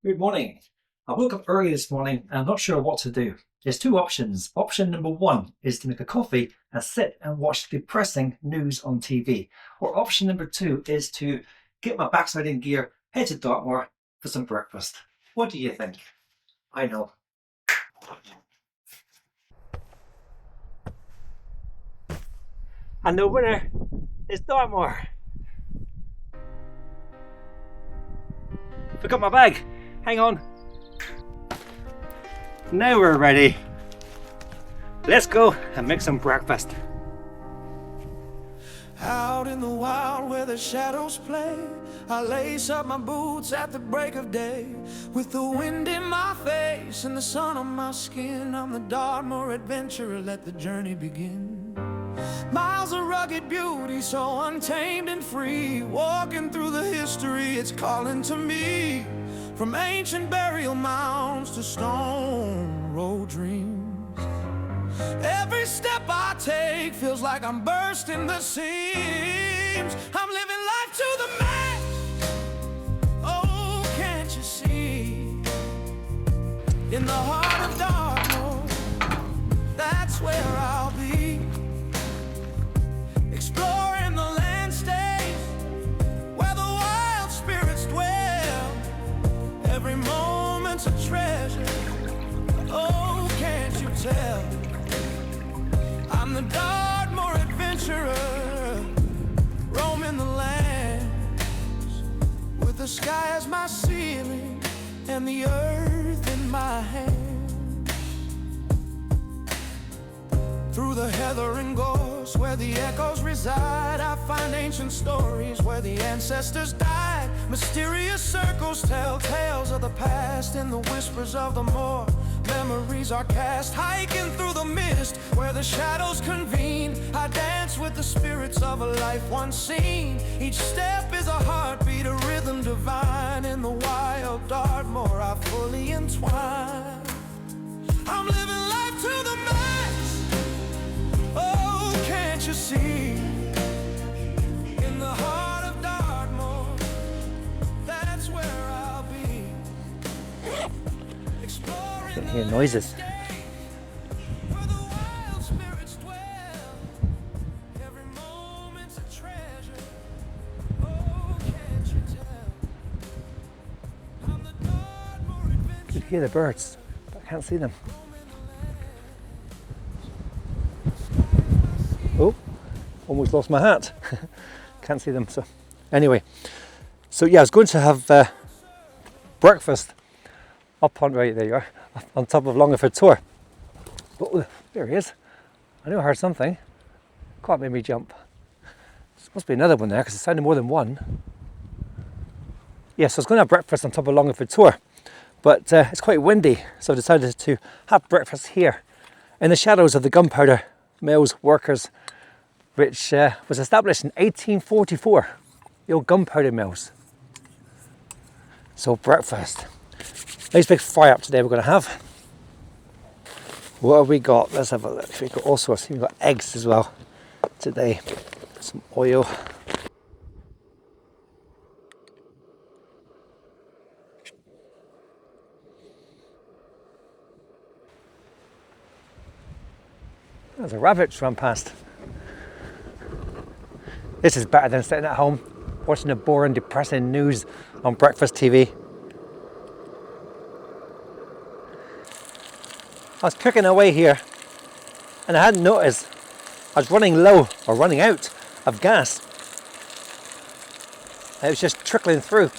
Good morning. I woke up early this morning and I'm not sure what to do. There's two options. Option number one is to make a coffee and sit and watch depressing news on TV. Or option number two is to get my backside in gear, head to Dartmoor for some breakfast. What do you think? I know. And the winner is Dartmoor. Forgot my bag. Hang on. Now we're ready. Let's go and make some breakfast. Out in the wild where the shadows play, I lace up my boots at the break of day. With the wind in my face and the sun on my skin, I'm the Dartmoor Adventurer, let the journey begin. Miles of rugged beauty, so untamed and free. Walking through the history, it's calling to me. From ancient burial mounds to stone road dreams. Every step I take feels like I'm bursting the seams. I'm living life to the max. Oh, can't you see? In the heart of Dartmoor, that's where I'll be. Exploring the landscapes where the wild spirits dwell. Every moment's a treasure. Oh, can't you tell? I'm the Dartmoor Adventurer, roaming the lands, with the sky as my ceiling and the earth in my hand. Through the heather and gorse where the echoes reside, I find ancient stories where the ancestors died. Mysterious circles tell tales of the past in the whispers of the moor. Memories are cast, hiking through the mist where the shadows convene. I dance with the spirits of a life once seen. Each step is a heartbeat, a rhythm divine. In the wild Dartmoor I fully entwine. I'm living life to the max. Oh, can't you see? In the heart of Dartmoor, that's where I'll be. I can hear noises. Where the wild spirits dwell. Every moment's a treasure. Oh, can't you tell? I'm the Dartmoor You Adventurer. can hear the birds, but I can't see them. Oh, almost lost my hat. Can't see them. So, anyway, I was going to have breakfast up on, right there you are, on top of Longaford Tor. Oh, there he is. I knew I heard something. Quite made me jump. There must be another one there because it sounded more than one. Yes, I was going to have breakfast on top of Longaford Tor, but it's quite windy, so I decided to have breakfast here in the shadows of the Gunpowder Mills workers, which was established in 1844, the old Gunpowder Mills. So breakfast. Nice big fry up today we're going to have. What have we got? Let's have a look. We've got all sorts. We've got eggs as well today. Some oil. There's a rabbit run past. This is better than sitting at home watching the boring, depressing news on breakfast TV. I was cooking away here and I hadn't noticed I was running low or running out of gas. It was just trickling through.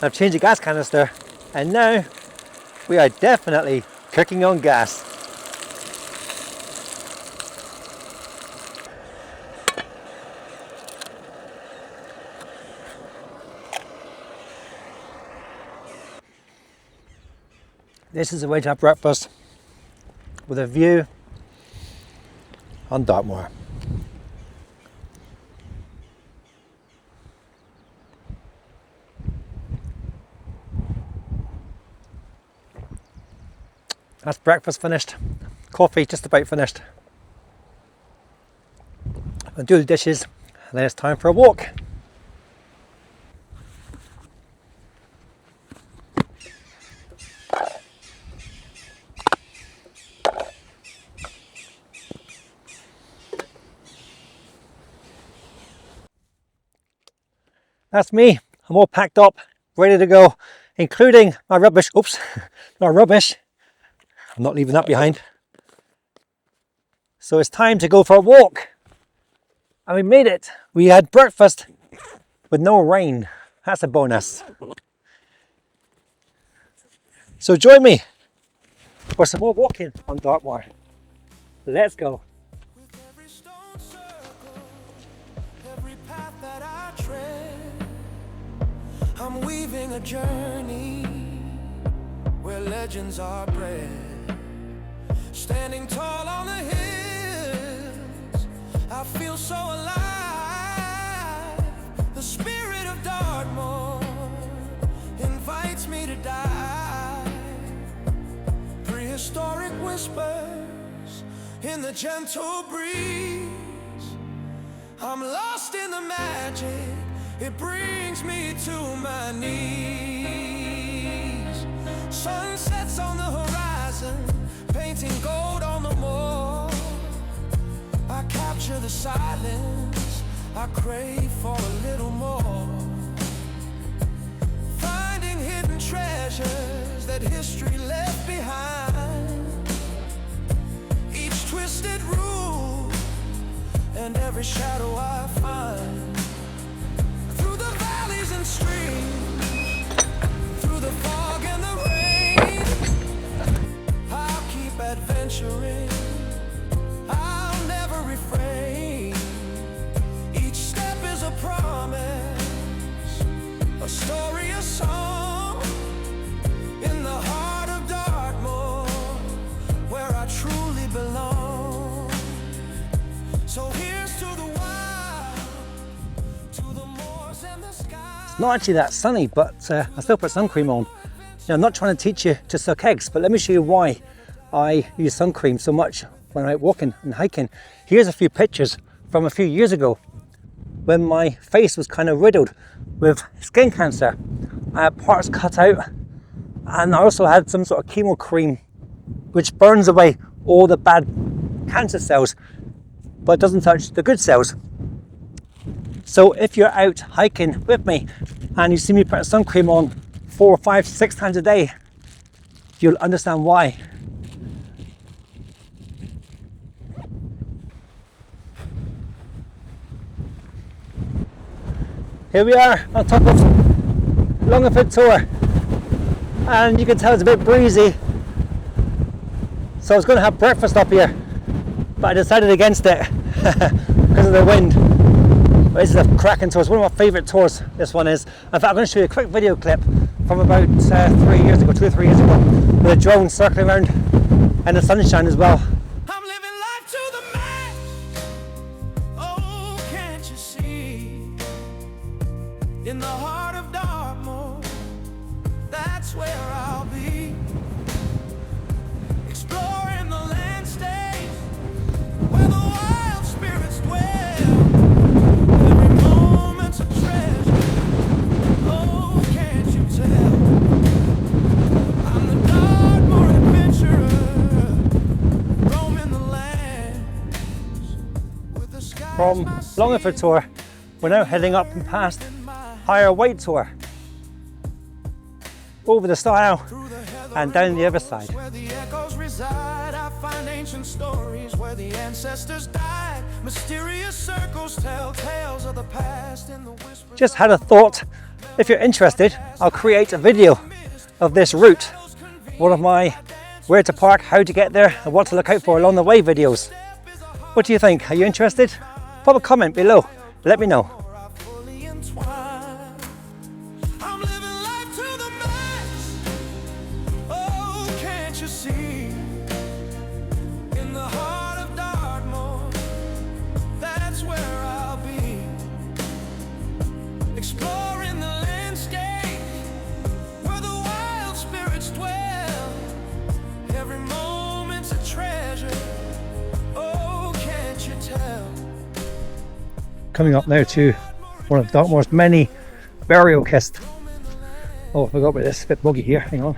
I've changed the gas canister and now we are definitely cooking on gas. This is the way to have breakfast with a view on Dartmoor. That's breakfast finished. Coffee just about finished. I'll do the dishes and then it's time for a walk. that's me. I'm all packed up, ready to go, including my rubbish. Oops, not rubbish. I'm not leaving that behind. So it's time to go for a walk. And we made it. We had breakfast with no rain. That's a bonus. So join me for some more walking on Dartmoor. Let's go. With every stone circle, every path that I tread, I'm weaving a journey where legends are bred. Standing tall on the hills, I feel so alive. The spirit of Dartmoor invites me to dive. Prehistoric whispers in the gentle breeze. I'm lost in the magic, it brings me to my knees. Sunsets on the horizon, painting gold on the moor. I capture the silence, I crave for a little more. Finding hidden treasures that history left behind. Each twisted root and every shadow I find. Through the valleys and streams, through the fog and the rain, I'll keep adventuring, I'll never refrain. Each step is a promise, a story, a song. In the heart of Dartmoor, where I truly belong. So here's to the wild, to the moors and the sky. It's not actually that sunny, but I still put sun cream on. Now, I'm not trying to teach you to suck eggs, but let me show you why I use sun cream so much when I'm out walking and hiking. Here's a few pictures from a few years ago when my face was kind of riddled with skin cancer. I had parts cut out, and I also had some sort of chemo cream which burns away all the bad cancer cells but doesn't touch the good cells. So if you're out hiking with me and you see me put sun cream on 4, 5, 6 times a day, you'll understand why. Here we are on top of Longaford Tor, and you can tell it's a bit breezy, so I was going to have breakfast up here, but I decided against it because of the wind. But this is a cracking tour. It's one of my favourite tours, this one is. In fact, I'm going to show you a quick video clip from about 2 or 3 years ago, with a drone circling around and the sunshine as well. I'm living life to the max. Oh, can't you see? In the heart of Dartmoor, that's where I'll be. Exploring the landscape where the wild spirits dwell. Every moment's a treasure. Oh, can't you tell? I'm the Dartmoor Adventurer, roaming the lands with the sky. From Longaford Tor, we're now heading up and past Higher White Tor, over the stile and down the other side. Where the echoes reside, I find ancient stories where the ancestors died. Mysterious circles tell tales of the past in the whisper. Just had a thought, if you're interested, I'll create a video of this route, one of my where to park, how to get there and what to look out for along the way videos. What do you think? Are you interested? Pop a comment below, let me know. I'm living life to the max. Oh, can't you see? In the heart of Dartmoor, that's where I'll be. Exploring the landscape where the wild spirits dwell. Every moment's a treasure. Oh, can't you tell? Coming up now to one of Dartmoor's many burial kits. Oh, I forgot about this, a bit buggy here, hang on.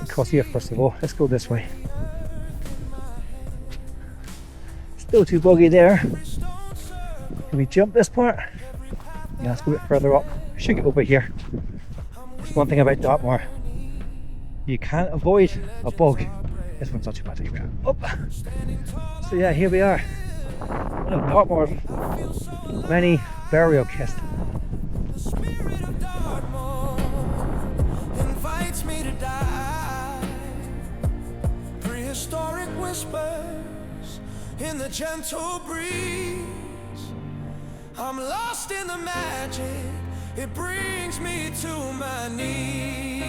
Across here first of all, let's go this way. Still too buggy there. Can we jump this part? Yeah, let's go a bit further up. Should get over here. There's one thing about Dartmoor. You can't avoid a bug. This one's not too bad. Here we are. Up. So yeah, here we are. One of Dartmoor's many burial kits. The spirit of Dartmoor invites me to die. Prehistoric whispers in the gentle breeze. I'm lost in the magic. It brings me to my knees.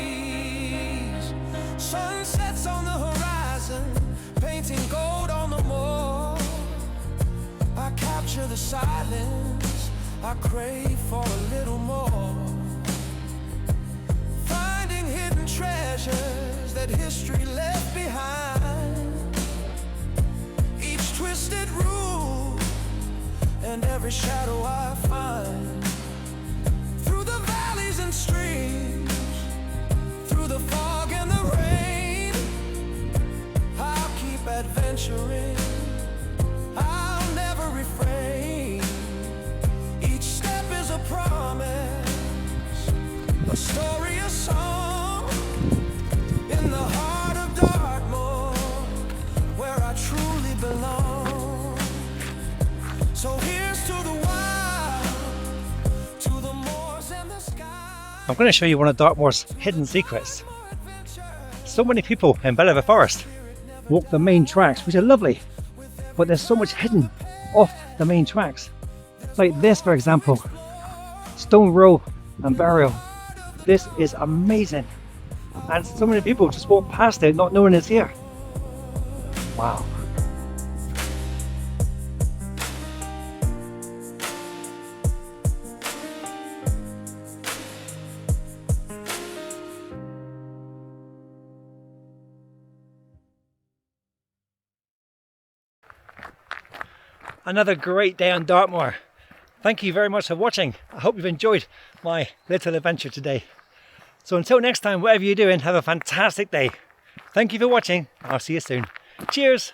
Sunsets on the horizon, painting gold on the moor. I capture the silence, I crave for a little more. Finding hidden treasures that history left behind. Each twisted root and every shadow I find. Through the valleys and streams, through the fog and the rain, I'll keep adventuring, I'll never refrain. Each step is a promise, a story, a song, in the heart of Dartmoor, where I truly belong. So here's to the wild, to the moors and the sky. I'm going to show you one of Dartmoor's hidden secrets. So many people in Bellever Forest walk the main tracks, which are lovely, but there's so much hidden off the main tracks. Like this, for example, Stone Row and Burial. This is amazing, and so many people just walk past it not knowing it's here. Wow. Another great day on Dartmoor. Thank you very much for watching. I hope you've enjoyed my little adventure today. So until next time, whatever you're doing, have a fantastic day. Thank you for watching. I'll see you soon. Cheers.